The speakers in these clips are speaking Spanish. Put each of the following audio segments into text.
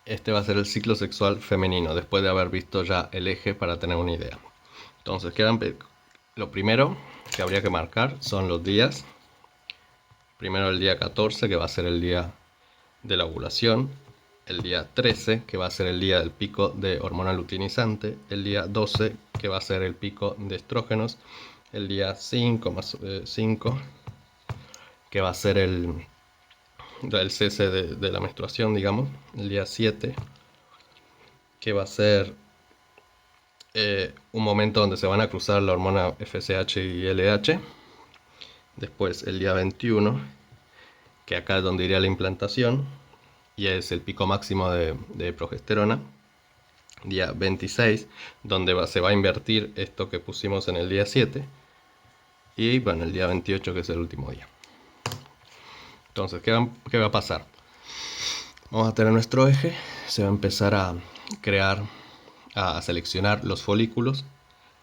Este va a ser el ciclo sexual femenino, después de haber visto ya el eje para tener una idea. Entonces, lo primero que habría que marcar son los días. Primero el día 14, que va a ser el día de la ovulación. El día 13, que va a ser el día del pico de hormona luteinizante. El día 12, que va a ser el pico de estrógenos. El día 5, más 5, que va a ser el cese de la menstruación, digamos. El día 7, que va a ser un momento donde se van a cruzar la hormona FSH y LH. Después el día 21, que acá es donde iría la implantación y es el pico máximo de progesterona. Día 26, donde se va a invertir esto que pusimos en el día 7. Y bueno, el día 28, que es el último día. Entonces, ¿qué va a pasar? Vamos a tener nuestro eje, se va a empezar a crear, a seleccionar los folículos.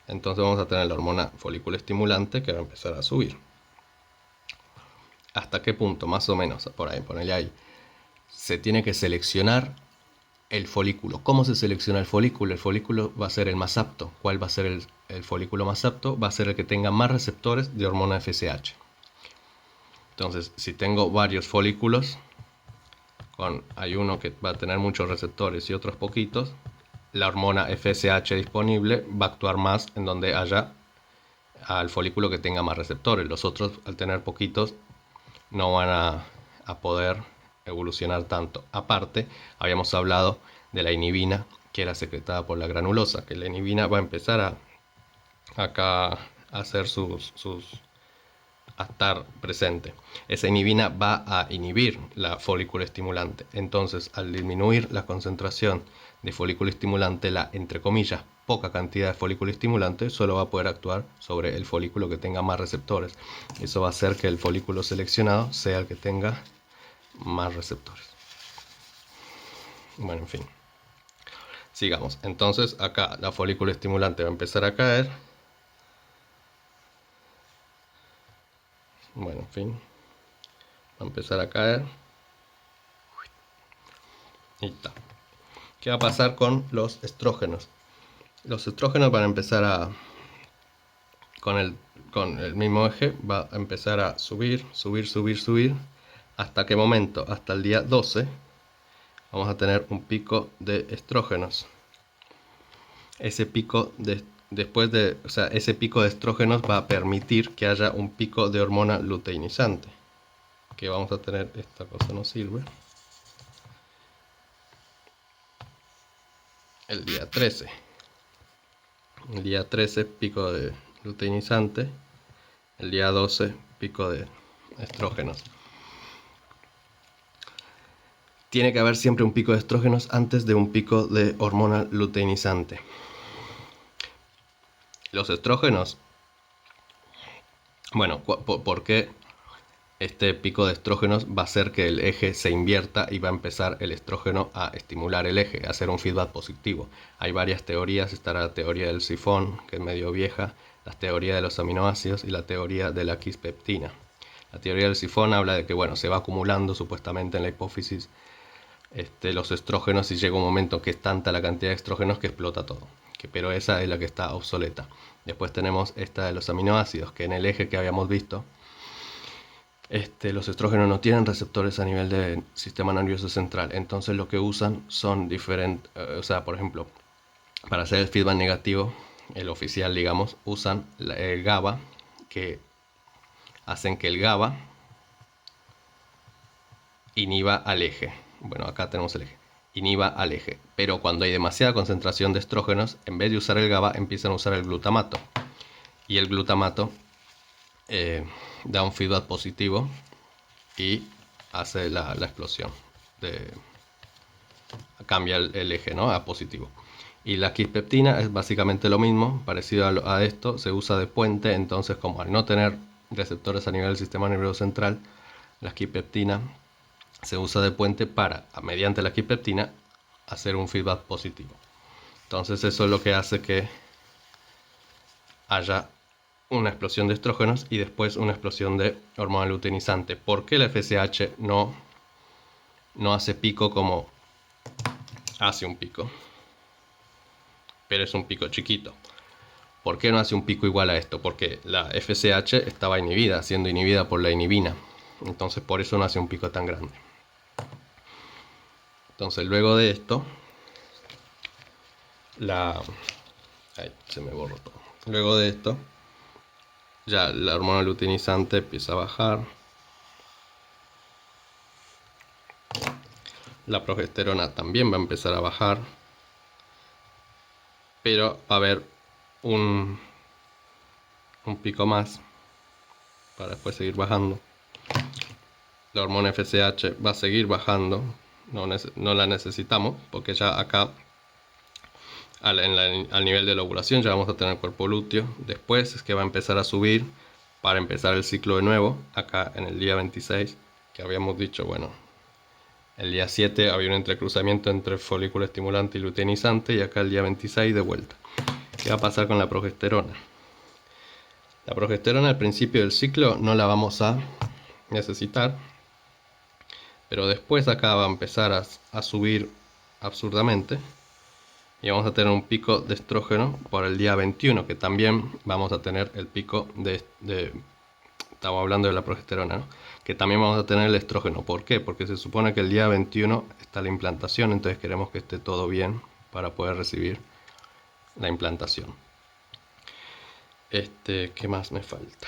Entonces vamos a tener la hormona folículo estimulante que va a empezar a subir. ¿Hasta qué punto? Más o menos, por ahí, ponele ahí. Se tiene que seleccionar el folículo. ¿Cómo se selecciona el folículo? El folículo va a ser el más apto. ¿Cuál va a ser el folículo más apto? Va a ser el que tenga más receptores de hormona FSH. Entonces, si tengo varios folículos, hay uno que va a tener muchos receptores y otros poquitos, la hormona FSH disponible va a actuar más en donde haya al folículo que tenga más receptores. Los otros, al tener poquitos, no van a poder evolucionar tanto. Aparte, habíamos hablado de la inhibina, que era secretada por la granulosa, que la inhibina va a empezar acá a hacer a estar presente. Esa inhibina va a inhibir la folículo estimulante. Entonces, al disminuir la concentración de folículo estimulante, la, entre comillas, poca cantidad de folículo estimulante, solo va a poder actuar sobre el folículo que tenga más receptores. Eso va a hacer que el folículo seleccionado sea el que tenga más receptores. Bueno, en fin. Sigamos. Entonces, acá la folículo estimulante va a empezar a caer. Bueno, en fin. Va a empezar a caer. Y está. ¿Qué va a pasar con los estrógenos? Los estrógenos van a empezar con el mismo eje, va a empezar a subir, subir, subir, subir. ¿Hasta qué momento? Hasta el día 12 vamos a tener un pico de estrógenos. Ese pico ese pico de estrógenos va a permitir que haya un pico de hormona luteinizante. Que vamos a tener, esta cosa no sirve. El día 13. El día 13, pico de luteinizante. El día 12, pico de estrógenos. Tiene que haber siempre un pico de estrógenos antes de un pico de hormona luteinizante. Los estrógenos, bueno, ¿por qué este pico de estrógenos va a hacer que el eje se invierta y va a empezar el estrógeno a estimular el eje, a hacer un feedback positivo? Hay varias teorías, está la teoría del sifón, que es medio vieja, la teoría de los aminoácidos y la teoría de la quispeptina. La teoría del sifón habla de que, bueno, se va acumulando supuestamente en la hipófisis los estrógenos y llega un momento que es tanta la cantidad de estrógenos que explota todo. Pero esa es la que está obsoleta. Después tenemos esta de los aminoácidos, que en el eje que habíamos visto, los estrógenos no tienen receptores a nivel del sistema nervioso central. Entonces lo que usan son diferentes, por ejemplo, para hacer el feedback negativo, el oficial, digamos, usan el GABA, que hacen que el GABA inhiba al eje. Bueno, acá tenemos el eje. Inhiba al eje. Pero cuando hay demasiada concentración de estrógenos, en vez de usar el GABA, empiezan a usar el glutamato. Y el glutamato da un feedback positivo y hace la explosión. Cambia el eje, ¿no?, a positivo. Y la quispeptina es básicamente lo mismo, parecido a esto, se usa de puente. Entonces, como al no tener receptores a nivel del sistema nervioso central, la quispeptina se usa de puente para, mediante la quispeptina, hacer un feedback positivo. Entonces eso es lo que hace que haya una explosión de estrógenos y después una explosión de hormona luteinizante. ¿Por qué la FSH no hace pico como hace un pico, pero es un pico chiquito. ¿Por qué no hace un pico igual a esto? Porque la FSH estaba inhibida, siendo inhibida por la inhibina. Entonces por eso no hace un pico tan grande. Entonces luego de esto, Ay, se me borró todo. Luego de esto, ya la hormona luteinizante empieza a bajar. La progesterona también va a empezar a bajar. Pero va a haber un pico más para después seguir bajando. La hormona FSH va a seguir bajando, no la necesitamos porque ya acá al nivel de la ovulación ya vamos a tener cuerpo lúteo. Después es que va a empezar a subir para empezar el ciclo de nuevo, acá en el día 26, que habíamos dicho, bueno, el día 7 había un entrecruzamiento entre folículo estimulante y luteinizante, y acá el día 26 de vuelta. ¿Qué va a pasar con la progesterona? La progesterona al principio del ciclo no la vamos a necesitar, pero después acá va a empezar a subir absurdamente y vamos a tener un pico de estrógeno por el día 21, que también vamos a tener el pico estamos hablando de la progesterona, ¿no? Que también vamos a tener el estrógeno. ¿Por qué? Porque se supone que el día 21 está la implantación, entonces queremos que esté todo bien para poder recibir la implantación. ¿Qué más me falta?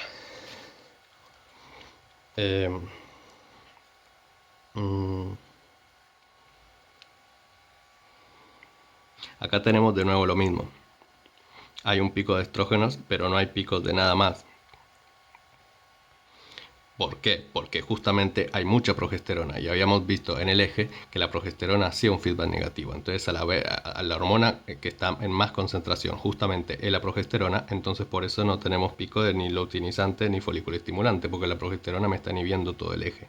Acá tenemos de nuevo lo mismo. Hay un pico de estrógenos, pero no hay picos de nada más. ¿Por qué? Porque justamente hay mucha progesterona y habíamos visto en el eje que la progesterona hacía un feedback negativo. Entonces a la hormona que está en más concentración justamente es la progesterona, entonces por eso no tenemos pico de ni luteinizante ni folículo estimulante, porque la progesterona me está inhibiendo todo el eje.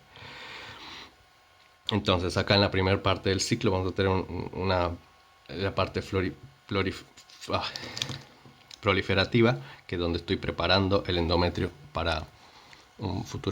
Entonces acá en la primera parte del ciclo vamos a tener la parte proliferativa, que es donde estoy preparando el endometrio para un futuro